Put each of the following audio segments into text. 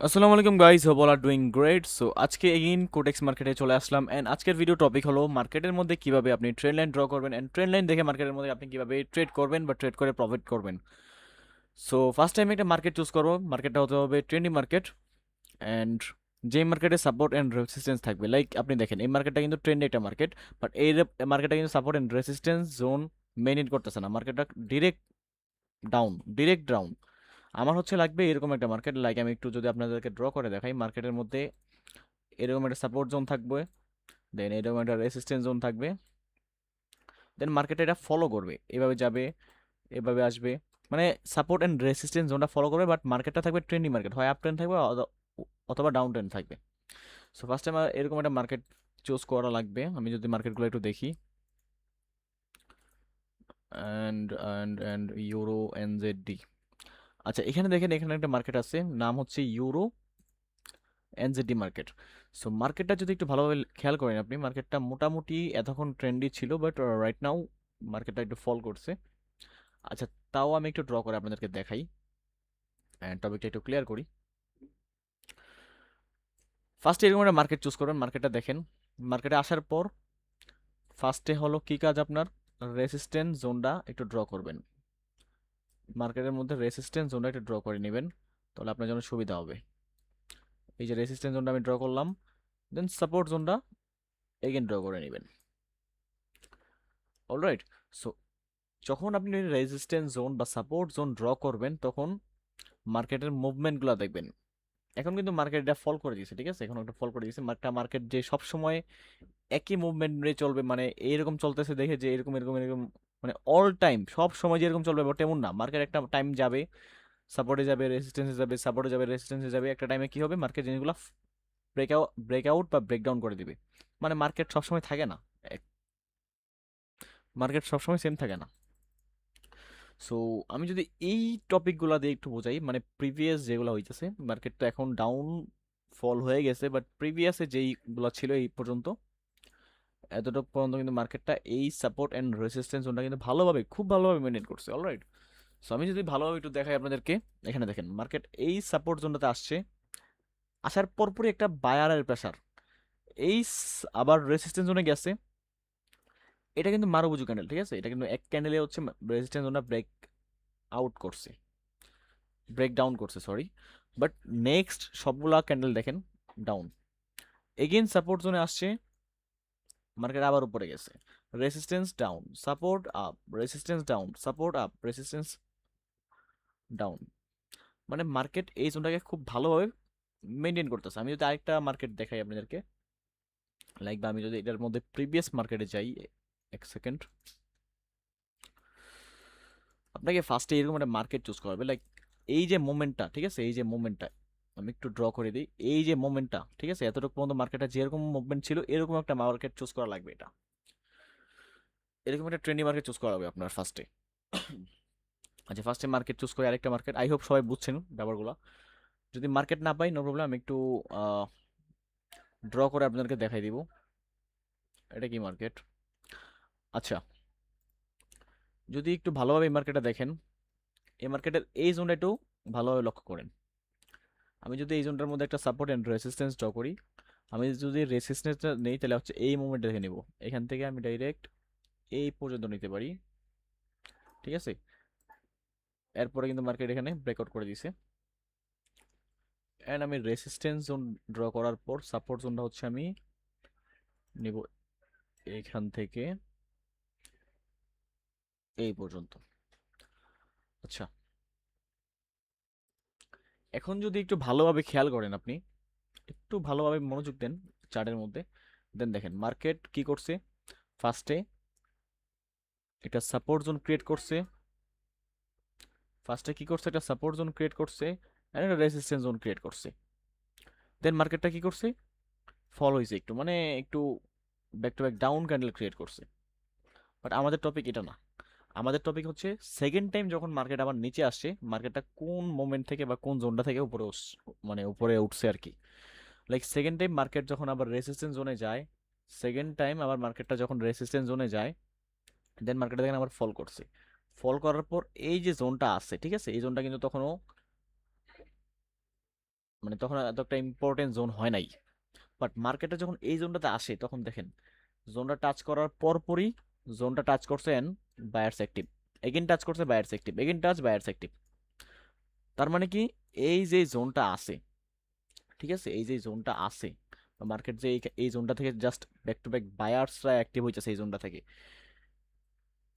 আসসালামু আলাইকুম guys, hope all are doing great. So আজকে এগেইন কোটেক্স মার্কেটে চলে আসলাম এন্ড আজকের ভিডিও টপিক হলো মার্কেটের মধ্যে কিভাবে আপনি ট্রেড লাইন ড্র করবেন এন্ড ট্রেড লাইন দেখে মার্কেটের মধ্যে আপনি কিভাবে ট্রেড করবেন বা ট্রেড করে প্রফিট করবেন। সো ফার্স্ট টাইম একটা মার্কেট চুজ করবো, মার্কেটটা হতে হবে ট্রেন্ডি মার্কেট এন্ড যে মার্কেটে সাপোর্ট এন্ড রেসিস্টেন্স থাকবে। লাইক আপনি দেখেন এই মার্কেটটা কিন্তু ট্রেন্ডি একটা মার্কেট, বাট এই মার্কেটটা কিন্তু support and resistance zone maintain করতেছে না, মার্কেটটা ডিরেক্ট ডাউন, ডিরেক্ট ডাউন। আমার হচ্ছে লাগবে এরকম একটা মার্কেট। লাইক আমি একটু যদি আপনাদেরকে ড্র করে দেখাই, মার্কেটের মধ্যে এরকম একটা সাপোর্ট জোন থাকবে, দেন এরকম একটা রেসিস্ট্যান্স জোন থাকবে, দেন মার্কেট এটা ফলো করবে, এভাবে যাবে, এভাবে আসবে, মানে সাপোর্ট অ্যান্ড রেসিস্ট্যান্স জোনটা ফলো করবে। বাট মার্কেটটা থাকবে ট্রেন্ডি মার্কেট, হয় আপ ট্রেন্ড থাকবে অথবা ডাউন ট্রেন্ড থাকবে। সো ফার্স্টে আমার এরকম একটা মার্কেট চুজ করা লাগবে। আমি যদি মার্কেটগুলো একটু দেখি, অ্যান্ড ইউরো এনজেডি। আচ্ছা, এখানে দেখেন এখানে একটা মার্কেট আছে, নাম হচ্ছে ইউরো এনজেডি মার্কেট। সো মার্কেটটা যদি একটু ভালোভাবে খেয়াল করেন আপনি, মার্কেটটা মোটামুটি এতক্ষণ ট্রেন্ডি ছিল, বাট রাইট নাও মার্কেটটা একটু ফল করছে। আচ্ছা, তাও আমি একটু ড্র করে আপনাদেরকে দেখাই অ্যান্ড টপিকটা একটু ক্লিয়ার করি। ফার্স্টে এরকম একটা মার্কেট চুজ করবেন, মার্কেটটা দেখেন। মার্কেটে আসার পর ফার্স্টে হলো কি কাজ আপনার, রেসিস্ট্যান্স জোনটা একটু ড্র করবেন। মার্কেটের মধ্যে রেসিস্ট্যান্স জোনটা একটু ড্র করে নেবেন, তাহলে আপনার জন্য সুবিধা হবে। এই যে রেসিস্ট্যান্স জোনটা আমি ড্র করলাম, দেন সাপোর্ট জোনটা এগেন ড্র করে নেবেন। অলরাইট। সো যখন আপনি রেজিস্ট্যান্স জোন বা সাপোর্ট জোন ড্র করবেন, তখন মার্কেটের মুভমেন্টগুলো দেখবেন। এখন কিন্তু মার্কেট এটা ফল করে দিয়েছে, ঠিক আছে, এখন একটা ফল করে দিয়েছে। মার্কেট যে সব সময় একই মুভমেন্ট নিয়ে চলবে, মানে এইরকম চলতেছে দেখে যে এরকম এরকম এরকম, মানে অল টাইম সব সময় যে এরকম চলবে বাট এমন না। মার্কেট একটা টাইম যাবে, সাপোর্টে যাবে, রেজিস্ট্যান্সে যাবে, সাপোর্টে যাবে, রেজিস্ট্যান্সে যাবে, একটা টাইমে কি হবে, মার্কেট জিনিসগুলো ব্রেকআউট বা ব্রেকডাউন করে দিবে। মানে মার্কেট সবসময় থাকে না, মার্কেট সবসময় সেম থাকে না। সো আমি যদি এই টপিকগুলো দিয়ে একটু বোঝাই, মানে প্রিভিয়াস যেগুলো হইতেছে, মার্কেট তো এখন ডাউন ফল হয়ে গেছে, বাট প্রিভিয়াসে যেইগুলো ছিল এই পর্যন্ত, এতটুকু পর্যন্ত কিন্তু মার্কেটটা এই সাপোর্ট অ্যান্ড রেসিস্ট্যান্স জোনটা কিন্তু ভালোভাবে, খুব ভালোভাবে মেনটেন করছে। অলরাইট। সো আমি যদি ভালোভাবে একটু দেখাই আপনাদেরকে, এখানে দেখেন মার্কেট এই সাপোর্ট জোনটাতে আসছে, আসার পরপরই একটা বায়ারের প্রেসার, এই আবার রেসিস্ট্যান্স জোনে গেছে। এটা কিন্তু মারুবুজু ক্যান্ডেল, ঠিক আছে, এটা কিন্তু এক ক্যান্ডেলে হচ্ছে রেজিস্ট্যান্স জোনটা ব্রেক আউট করছে, ব্রেক ডাউন করছে, সরি। বাট নেক্সট সবগুলা ক্যান্ডেল দেখেন ডাউন, এগেইন সাপোর্ট জোনে আসছে, মার্কেট আবার উপরে গেছে, resistance down, support up, resistance down, support up, resistance down. মানে মার্কেট এই জোনটাকে খুব ভালোভাবে মেনটেন করতেছে। আমি যদি আরেকটা মার্কেট দেখাই আপনাদেরকে, লাইক বা আমি যদি এটার মধ্যে প্রিভিয়াস মার্কেটে যাই, এক সেকেন্ড, আপনাকে ফার্স্টে এরকম একটা মার্কেট চুজ করবে। লাইক এই যে মোমেন্টটা, ঠিক আছে, এই যে মোমেন্টটা আমি একটু ড্র করে দিই, এই যে মোমেন্টটা, ঠিক আছে, এতটুকু পর্যন্ত মার্কেটটা যেরকম মুভমেন্ট ছিল এরকম একটা মার্কেট চুজ করা লাগবে। এটা এরকম একটা ট্রেন্ডি মার্কেট চুজ করা হবে আপনার ফার্স্টে। আচ্ছা, ফার্স্টে মার্কেট চুজ করে আরেকটা মার্কেট, আই হোপ সবাই বুঝছেন ব্যাপারগুলো। যদি মার্কেট না পাই নো প্রবলেম, আমি একটু ড্র করে আপনাদেরকে দেখাই দিব এটা কি মার্কেট। আচ্ছা, যদি একটু ভালোভাবে এই মার্কেটটা দেখেন, এই মার্কেটের এই জোনটা একটু ভালোভাবে লক্ষ্য করেন। আমি যদি এই জোনটার মধ্যে একটা সাপোর্ট অ্যান্ড রেসিস্ট্যান্স ড্র করি, আমি যদি রেসিস্ট্যান্সটা নেই তাহলে হচ্ছে এই মুভমেন্ট দেখে নেব, এখান থেকে আমি ডাইরেক্ট এই পর্যন্ত নিতে পারি, ঠিক আছে। এরপরে কিন্তু মার্কেট এখানে ব্রেকআউট করে দিছে, অ্যান্ড আমি রেসিস্ট্যান্স জোন ড্র করার পর সাপোর্ট জোনটা হচ্ছে আমি নিব এইখান থেকে এই পর্যন্ত। আচ্ছা, এখন যদি একটু ভালোভাবে খেয়াল করেন আপনি, একটু ভালোভাবে মনোযোগ দেন চার্টের মধ্যে, দেন দেখেন মার্কেট কি করছে। ফার্স্টে একটা সাপোর্ট জোন ক্রিয়েট করছে, ফার্স্টে কি করছে, একটা সাপোর্ট জোন ক্রিয়েট করছে এন্ড একটা রেজিস্ট্যান্স জোন ক্রিয়েট করছে। দেন মার্কেটটা কি করছে, ফল হয়েছে একটু, মানে একটু back to back down candle create করছে। বাট আমাদের টপিক এটা না, আমাদের টপিক হচ্ছে সেকেন্ড টাইম যখন মার্কেট আবার নিচে আসছে, মার্কেটটা কোন মোমেন্ট থেকে বা কোন জোনটা থেকে উপরে মানে উপরে উঠছে আর কি। লাইক সেকেন্ড টাইম মার্কেট যখন আবার রেসিস্ট্যান্স জোনে যায়, সেকেন্ড টাইম আবার মার্কেটটা যখন রেসিস্ট্যান্স জোনে যায়, দেন মার্কেটটা দেখেন আবার ফল করছে। ফল করার পর এই যে জোনটা আছে, ঠিক আছে, এই জোনটা কিন্তু তখনও মানে তখন এত একটা ইম্পর্টেন্ট জোন হয় নাই। বাট মার্কেটে যখন এই জোনটাতে আসে তখন দেখেন জোনটা টাচ করার পরপরই জোনটা টাচ করছে and buyers active, again touch করছে buyers active, again touch buyers active. তার মানে কি এই যে জোনটা আছে, ঠিক আছে, এই যে জোনটা আছে মার্কেট যে এই জোনটা থেকে জাস্ট ব্যাক টু ব্যাক বায়ার্সরা অ্যাক্টিভ হইতেছে এই জোনটা থেকে,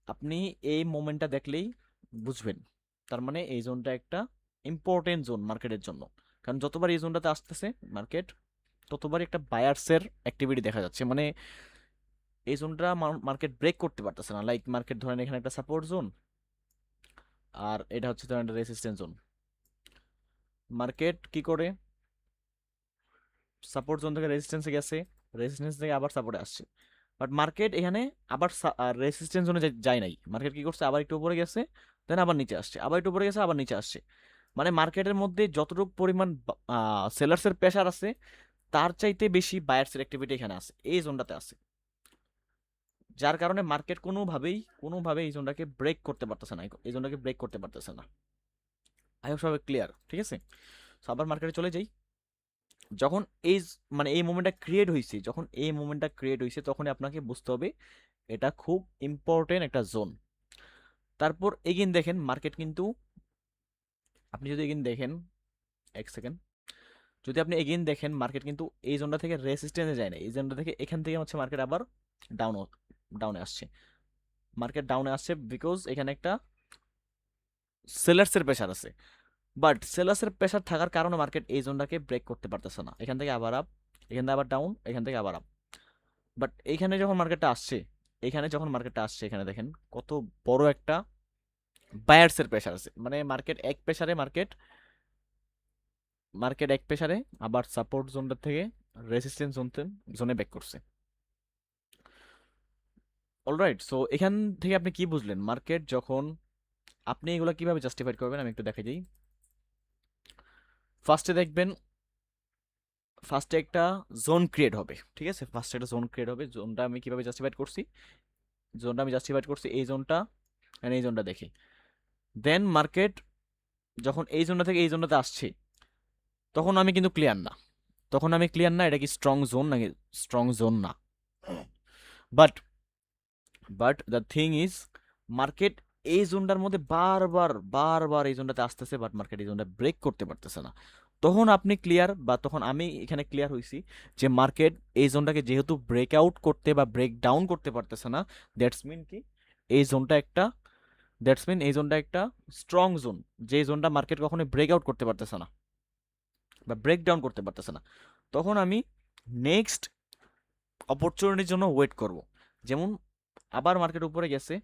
আপনি এই মোমেন্টটা দেখলেই বুঝবেন তার মানে এই জোনটা একটা ইম্পর্টেন্ট জোন মার্কেটের জন্য। কারণ যতবার এই জোনটাতে আসতেছে মার্কেট ততবারই একটা বায়ার্সের অ্যাক্টিভিটি দেখা যাচ্ছে। মানে এই জোনটা মার্কেট ব্রেক করতে পারতেছে না। লাইক মার্কেট ধরেন এখানে একটা সাপোর্ট জোন আর এটা হচ্ছে ধরেন একটা রেসিস্ট্যান্স জোন। মার্কেট কি করে সাপোর্ট জোন থেকে রেজিস্ট্যান্সে গেছে, রেজিস্ট্যান্স থেকে আবার সাপোর্টে আসছে। বাট মার্কেট এখানে আবার রেজিস্ট্যান্স জোনে যায় নাই, মার্কেট কি করছে আবার একটু উপরে গেছে, দেন আবার নিচে আসছে, আবার একটু উপরে গেছে আবার নিচে আসছে। মানে মার্কেটের মধ্যে যতটুকু পরিমাণ সেলার্সের প্রেশার আছে তার চাইতে বেশি বায়ার্সের অ্যাক্টিভিটি এখানে আছে, এই জোনটাতে আছে। যার কারণে মার্কেট কোনোভাবেই এই জোনটাকে ব্রেক করতে পারতেছে না, এই জোনটাকে ব্রেক করতে পারতেছে না। আই হোপ সবাই ক্লিয়ার, ঠিক আছে। সো আবার মার্কেটে চলে যাই। যখন মানে এই মোমেন্টটা ক্রিয়েট হয়েছে, যখন এই মোমেন্টটা ক্রিয়েট হয়েছে তখনই আপনাকে বুঝতে হবে এটা খুব ইম্পর্টেন্ট একটা জোন। তারপর এগেইন দেখেন মার্কেট কিন্তু, আপনি যদি এগেইন দেখেন, এক সেকেন্ড, যদি আপনি এগেইন দেখেন মার্কেট কিন্তু এই জোনটা থেকে রেসিস্টেন্সে যায় না, এই জোনটা থেকে এখান থেকে হচ্ছে মার্কেট আবার ডাউন ডাউনে আসছে। মার্কেট ডাউনে আসছে বিকজ এখানে একটা সেলার্সের প্রেশার আছে। বাট সেলার্সের প্রেশার থাকার কারণে মার্কেট এই জোনটাকে ব্রেক করতে পারতেছে না, এখান থেকে আবার আপ, এখান থেকে আবার ডাউন, এখান থেকে আবার আপ। বাট এইখানে যখন মার্কেটটা আসছে, এখানে দেখেন কত বড় একটা বায়ার্সের প্রেশার আছে। মানে মার্কেট এক প্রেশারে আবার সাপোর্ট জোনটা থেকে রেসিস্ট্যান্স জোনে ব্যাক করছে। অলরাইট, সো এখান থেকে আপনি কি বুঝলেন মার্কেট যখন, আপনি এগুলো কিভাবে জাস্টিফাইড করবেন আমি একটু দেখে দিই। ফার্স্টে দেখবেন, ফার্স্টে একটা জোন ক্রিয়েট হবে, ঠিক আছে, ফার্স্টে একটা জোন ক্রিয়েট হবে। জোনটা আমি কিভাবে জাস্টিফাইড করছি, এই জোনটা and এই জোনটা দেখি। দেন মার্কেট যখন এই জোনটা থেকে এই জোনটাতে আসছে তখন আমি কিন্তু ক্লিয়ার না, এটা কি স্ট্রং জোন নাকি স্ট্রং জোন না। But the thing is market এই জোনটার মধ্যে বারবার এই জোনটাতে আসতেছে, বাট মার্কেট এই জোনটা ব্রেক করতে পারতেছে না। তখন আপনি ক্লিয়ার, বা তখন আমি এখানে ক্লিয়ার হয়েছি যে মার্কেট এই জোনটাকে যেহেতু ব্রেক আউট করতে বা ব্রেক ডাউন করতে পারতেছে না, দ্যাটস মিন কি এই জোনটা একটা এই জোনটা একটা স্ট্রং জোন, যে জোনটা মার্কেট কখনোই ব্রেক আউট করতে পারতেছে না বা ব্রেক ডাউন করতে পারতেছে না। তখন আমি নেক্সট অপরচুনিটির জন্য ওয়েট করব। যেমন আবার মার্কেট উপরে গেছে,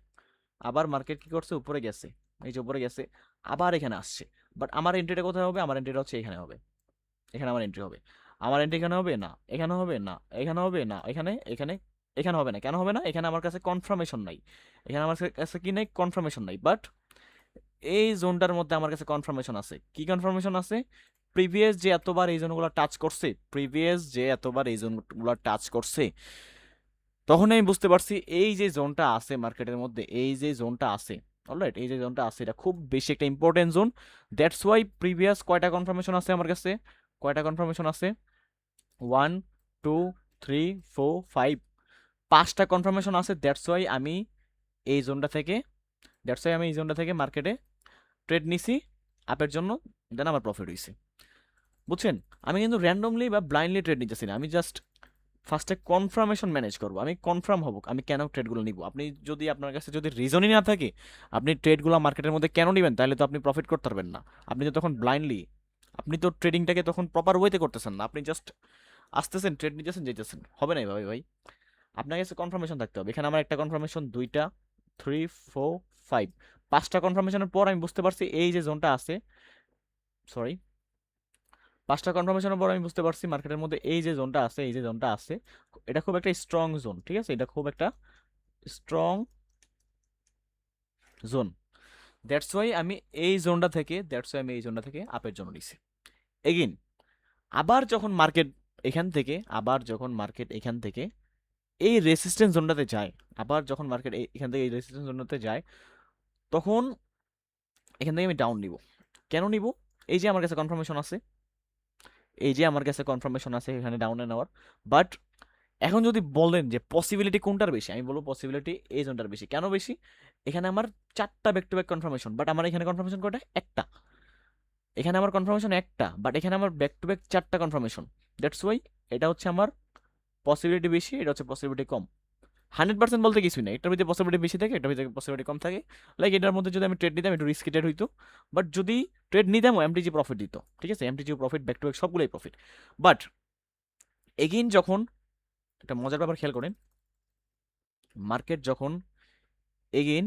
আবার মার্কেট কি করছে উপরে গেছে, এই যে উপরে গেছে, আবার এখানে আসছে। বাট আমার এন্ট্রিটা কোথায় হবে, আমার এন্ট্রিটা হচ্ছে এখানে হবে, এখানে আমার এন্ট্রি হবে। আমার এন্ট্রি এখানে হবে না, এখানে হবে না, এখানে হবে না, এখানে এখানে এখানে হবে না। কেন হবে না? এখানে আমার কাছে কনফার্মেশন নাই, এখানে আমার কাছে কি নাই, কনফার্মেশন নাই। বাট এই জোনটার মধ্যে আমার কাছে কনফার্মেশন আছে। কি কনফার্মেশন আছে? প্রিভিয়াস যে এতবার এই জোনগুলো টাচ করছে, তখন আমি বুঝতে পারছি এই যে জোনটা আছে মার্কেটের মধ্যে, এই যে জোনটা আছে, অলরাইট, এই যে জোনটা আছে এটা খুব বেশি একটা important zone. That's why previous কয়টা কনফার্মেশন আছে আমার কাছে, কয়টা কনফার্মেশন আছে, 1 2 3 4 5, 5টা কনফার্মেশন আছে। এই জোনটা থেকে এই জোনটা থেকে মার্কেটে ট্রেড নিছি আপের জন্য, দেন আমার প্রফিট হয়েছে। বুঝছেন? আমি কিন্তু র্যান্ডমলি বা ব্লাইন্ডলি ট্রেড নিতেছি না, আমি জাস্ট ফার্স্টে কনফার্মেশন ম্যানেজ করবো, আমি কনফার্ম হব আমি কেন ট্রেডগুলো নিব। আপনি যদি আপনার কাছে যদি রিজনই না থাকে আপনি ট্রেডগুলো মার্কেটের মধ্যে কেন নেবেন, তাহলে তো আপনি প্রফিট করতে পারবেন না। আপনি তো তখন ব্লাইন্ডলি, আপনি তো ট্রেডিংটাকে তখন প্রপার ওয়েতে করতেছেন না, আপনি জাস্ট আসতেছেন, ট্রেড নিতেছেন, যেতেছেন, হবে না ভাই। আপনার কাছে কনফার্মেশন থাকতে হবে। এখানে আমার একটা কনফার্মেশন, দুইটা, 3 4 5, 5টা কনফার্মেশনের পর আমি বুঝতে পারছি এই যে জোনটা আছে, সরি, 5টা কনফার্মেশনের পর আমি বুঝতে পারছি মার্কেটের মধ্যে এই যে জোনটা আছে, এটা খুব একটা স্ট্রং জোন, ঠিক আছে, এটা খুব একটা স্ট্রং জোন। দ্যাটস ওয়াই আমি এই জোনটা থেকে আপের জন্য নিছি। এগেইন আবার যখন মার্কেট এখান থেকে এই রেসিস্ট্যান্স জোনটাতে যায়, এখান থেকে এই রেসিস্ট্যান্স জোনটাতে যায়, তখন এখান থেকে আমি ডাউন নিব। কেন নিব? এই যে আমার কাছে কনফার্মেশন আছে, এই যে আমার কাছে কনফার্মেশন আছে এখানে ডাউনে নেওয়ার। বাট এখন যদি বলেন যে পসিবিলিটি কোনটার বেশি, আমি বলবো পসিবিলিটি এই জোনটার বেশি। কেন বেশি? এখানে আমার 4টা back to back confirmation, but আমার এখানে কনফার্মেশন কয়টা? একটা। এখানে আমার কনফার্মেশন একটা, বাট এখানে আমার ব্যাক টু ব্যাক 4টা কনফার্মেশন। দ্যাটস ওয়াই এটা হচ্ছে আমার পসিবিলিটি বেশি, এটা হচ্ছে পসিবিলিটি কম। 100% বলতে কিছুই না, এটার ভিতরে পসিবিলিটি বেশি থাকে, এটার ভিতরে পসিবিলিটি কম থাকে। লাইক এটার মধ্যে যদি আমি ট্রেড নিতাম একটু রিস্কি ট্রেড হইতো, বাট যদি ট্রেড নিতামও এমটিজি প্রফিট দিত। ঠিক আছে, MTG profit, back to back সবগুলোই প্রফিট। বাট এগেইন যখন একটা মজার ব্যাপার খেয়াল করেন, মার্কেট যখন এগেইন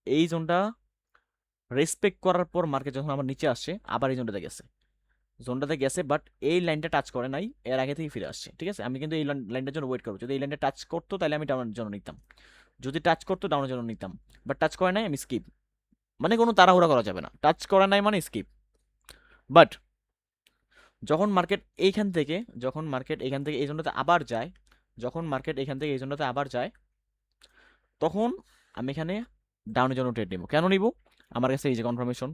এই জোনটা রেসপেক্ট করার পর মার্কেট যখন আমার নিচে আসছে, আবার এই জোনটাতে গেছে, বাট এই লাইনটা টাচ করে নাই, এর আগে থেকেই ফিরে আসছে। ঠিক আছে, আমি কিন্তু এই লাইনটার জন্য ওয়েট করবো। যদি এই লাইনটা টাচ করতো তাহলে আমি ডাউনের জন্য নিতাম, যদি টাচ করতো ডাউনের জন্য নিতাম। বাট টাচ করে নাই, আমি স্কিপ। মানে কোনো তাড়াহুড়া করা যাবে না, টাচ করা নাই মানে স্কিপ। বাট যখন মার্কেট এইখান থেকে, যখন মার্কেট এখান থেকে এই জোনটাতে আবার যায়, যখন মার্কেট এখান থেকে এই জোনটাতে আবার যায়, তখন আমি এখানে ডাউনের জন্য ট্রেড নিব। কেন নিব? আমার কাছে এই যে কনফার্মেশন,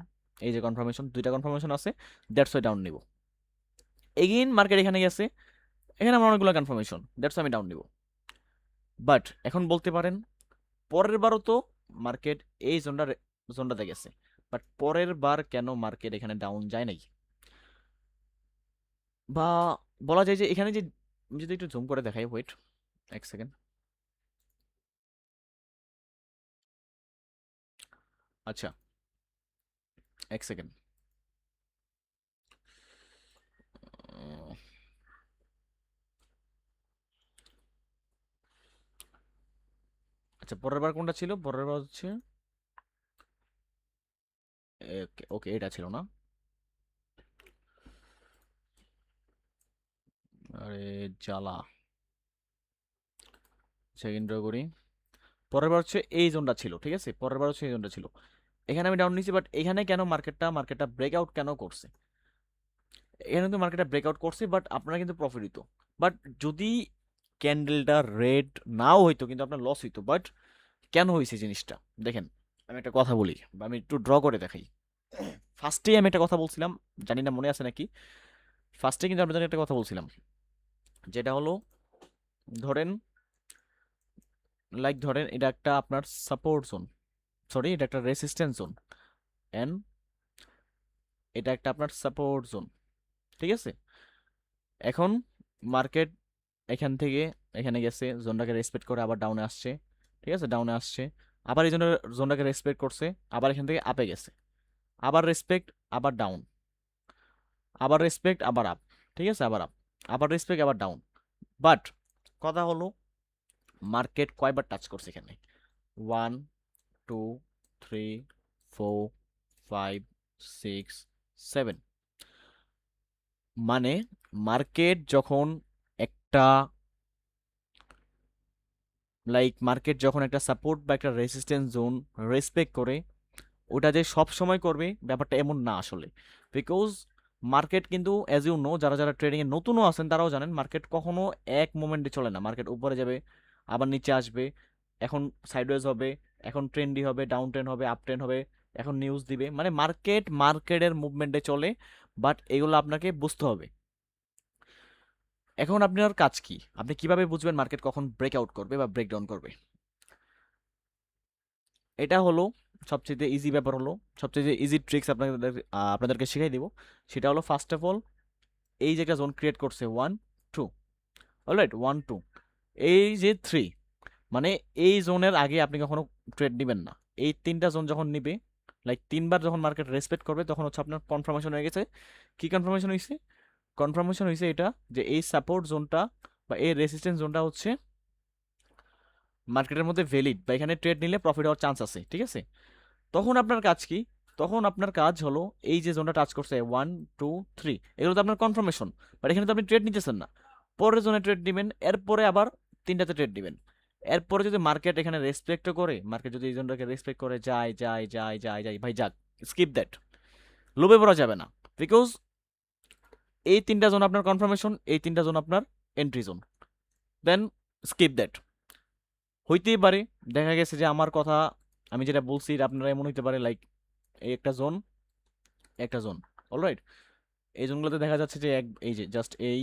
এই যে কনফার্মেশন, দুইটা কনফার্মেশন আছে, দ্যাটস ওয়াই ডাউন নিব। এগেইন মার্কেট এখানে গেছে, এখানে আমার অনেকগুলো কনফার্মেশন, দ্যাটস আমি ডাউন নিব। বাট এখন বলতে পারেন পরের বারও তো মার্কেট এই জোনটাতে গেছে, বাট পরের বার কেন মার্কেট এখানে ডাউন যায় নাই? বা বলা যায় যে এখানে যে, আমি যদি একটু জুম করে দেখাই, ওয়েট এক সেকেন্ড। আচ্ছা, এক সেকেন্ড। আচ্ছা, পরের বার কোনটা ছিল? পরের বার হচ্ছে ওকে ওকে, এটা ছিল না। আরে জ্বালা, সেকেন্ড ড্র করি। পরের বার হচ্ছে এই জোনটা ছিল, ঠিক আছে, পরের বার হচ্ছে এই জোনটা ছিল। এখানে আমি ডাউন নিয়েছি, বাট এখানে কেন মার্কেটটা ব্রেকআউট কেন করছে? এখানে কিন্তু মার্কেটটা ব্রেকআউট করছে, বাট আপনারা কিন্তু প্রফিট হইতো। বাট যদি ক্যান্ডেলটা রেড নাও হইতো, কিন্তু আপনার লস হইতো। বাট কেন হয়েছে জিনিসটা দেখেন, আমি একটা কথা বলি, বা আমি একটু ড্র করে দেখাই। ফার্স্টেই আমি একটা কথা বলছিলাম, জানি না মনে আছে নাকি। ফার্স্টে কিন্তু আপনাদের একটা কথা বলছিলাম, যেটা হলো ধরেন, ধরেন এটা একটা আপনার সাপোর্ট জোন, সরি এটা একটা রেসিস্ট্যান্স জোন, এন্ড এটা একটা আপনার সাপোর্ট জোন। ঠিক আছে, এখন মার্কেট এখান থেকে এখানে গেছে, জোনটাকে রেসপেক্ট করে আবার ডাউনে আসছে। ঠিক আছে, ডাউনে আসছে, আবার এই জোনটাকে রেসপেক্ট করছে, আবার এখান থেকে আপে গেছে, আবার রেসপেক্ট, আবার ডাউন, আবার রেসপেক্ট, আবার আপ। ঠিক আছে, আবার আপ, আবার রেসপেক্ট, আবার ডাউন। বাট কথা হলো মার্কেট কয়বার টাচ করছে এখানে? 1 2 3 4 5 6 7। মানে মার্কেট যখন একটা, মার্কেট যখন একটা সাপোর্ট বা একটা রেসিস্ট্যান্স জোন রেসপেক্ট করে, ওটা যে সব সময় করবে ব্যাপারটা এমন না আসলে। বিকজ মার্কেট কিন্তু অ্যাজ ইউ নো, যারা যারা ট্রেডিংয়ে নতুনও আছেন তারাও জানেন, মার্কেট কখনো এক মোমেন্টে চলে না। মার্কেট উপরে যাবে, আবার নিচে আসবে, এখন সাইডওয়েজ হবে, এখন ট্রেন্ডি হবে, ডাউন ট্রেন্ড হবে, আপ ট্রেন্ড হবে, এখন নিউজ দিবে। মানে মার্কেটের মুভমেন্টে চলে, বাট এগুলো আপনাকে বুঝতে হবে। এখন আপনার কাজ কি? আপনি কিভাবে বুঝবেন মার্কেট কখন ব্রেকআউট করবে বা ব্রেকডাউন করবে? এটা হলো সবচেয়ে ইজি ব্যাপার, হলো সবচেয়ে ইজি ট্রিক্স আপনাদেরকে শিখাই দিব। সেটা হলো ফার্স্ট অফ অল, এই যে একটা জোন ক্রিয়েট করছে 1 2, অলরাইট 1 2, এই যে 3, মানে এই জোনের আগে আপনি কখনো ট্রেড নেবেন না। এই 3টা জোন যখন নিবে, 3বার যখন মার্কেট রেসপেক্ট করবে, তখন হচ্ছে আপনার কনফার্মেশন হয়ে গেছে। কি কনফার্মেশন হয়েছে? কনফার্মেশন হয়েছে এটা, যে এই সাপোর্ট জোনটা বা এই রেসিস্ট্যান্স জোনটা হচ্ছে মার্কেটের মধ্যে ভ্যালিড, বা এখানে ট্রেড নিলে প্রফিট হওয়ার চান্স আছে। ঠিক আছে, তখন আপনার কাজ কি? তখন আপনার কাজ হলো, এই যে জোনটা টাচ করছে 1 2 3, এগুলো তো আপনার কনফার্মেশন, বাট এখানে তো আপনি ট্রেড নিতেছেন না। পরের জোনে ট্রেড দিবেন, এরপরে আবার 3টাতে ট্রেড দিবেন। এরপরে যদি মার্কেট এখানে রেসপেক্টও করে, মার্কেট যদি এই জোনটাকে রেসপেক্ট করে যায় যায় যায় যায় যায়, ভাই যাক, স্কিপ দ্যাট, লোভে পড়া যাবে না। বিকজ এই 3টা জোন আপনার কনফার্মেশন, এই 3টা জোন আপনার entry zone, then skip that. হইতেই পারে দেখা গেছে যে আমার কথা, আমি যেটা বলছি আপনারা এমন হইতে পারে, এই একটা জোন, একটা জোন, অলরাইট, এই জোনগুলোতে দেখা যাচ্ছে যে এই যে জাস্ট এই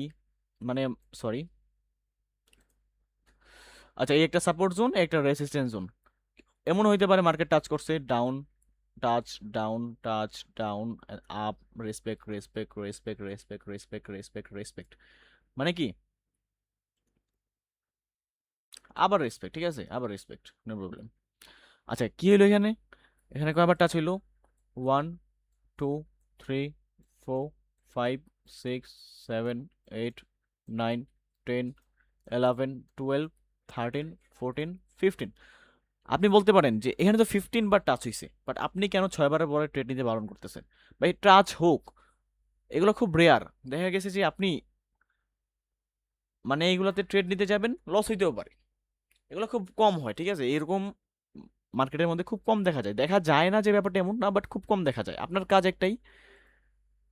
মানে সরি, আচ্ছা এই একটা সাপোর্ট জোন, একটা রেসিস্ট্যান্স জোন। এমন হইতে পারে মার্কেট টাচ করছে down, touch down, touch down, up, respect respect respect respect respect respect respect, মানে কি আবার রেসপেক্ট, ঠিক আছে, আবার রেসপেক্ট, নো প্রবলেম। আচ্ছা কি হলো এখানে, এখানে কয়বার টাচ হইলো, 1 2 3 4 5 6 7 8 9 10 11 12 13 14 15। আপনি বলতে পারেন যে এখানে তো 15 বার টাচ হইছে, বাট আপনি কেন 6 বারের পরে ট্রেড নিতে বারণ করতেছেন? ভাই টাচ হোক, এগুলো খুব রেয়ার। দেখা গেছে যে আপনি মানে এইগুলাতে ট্রেড নিতে যাবেন, লস হইতেও পারে, এগুলো খুব কম হয়, ঠিক আছে, এরকম মার্কেটের মধ্যে খুব কম দেখা যায়। দেখা যায় না যে ব্যাপারটা এমন না, বাট খুব কম দেখা যায়। আপনার কাজ একটাই,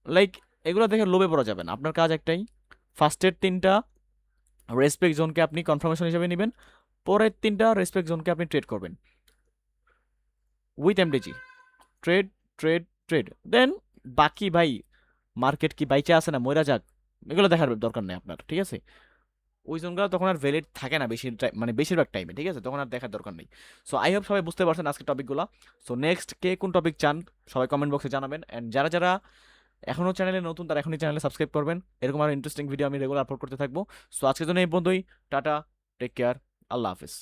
লাইক এগুলো দেখে লোভে পড়া যাবে না। আপনার কাজ একটাই, ফার্স্টের 3টা রেসপেক্ট জোনকে আপনি কনফার্মেশন হিসেবে নেবেন, পরের 3টা রেসপেক্ট জোনকে আপনি ট্রেড করবেন with MDG, trade trade trade. Then বাকি ভাই মার্কেট কি বাইচে আছে না মইরা যাক, এগুলো দেখার দরকার নেই আপনার, ঠিক আছে। ওই জোনগুলো তখন আর ভ্যালিড থাকে না বেশি মানে বেশিরভাগ টাইমে, ঠিক আছে, তখন আর দেখার দরকার নেই। সো আই হোপ সবাই বুঝতে পারছেন আজকে টপিকগুলো। সো নেক্সট কে কোন টপিক চান সবাই কমেন্ট বক্সে জানাবেন, অ্যান্ড যারা যারা এখনও চ্যানেলে নতুন তারা এখনই চ্যানেলে সাবস্ক্রাইব করবেন, এরকম আরও ইন্টারেস্টিং ভিডিও আমি রেগুলার আপলোড করতে থাকবো। সো আজকের জন্য এই পর্যন্তই, টাটা, টেক কেয়ার, আল্লাহ হাফিজ।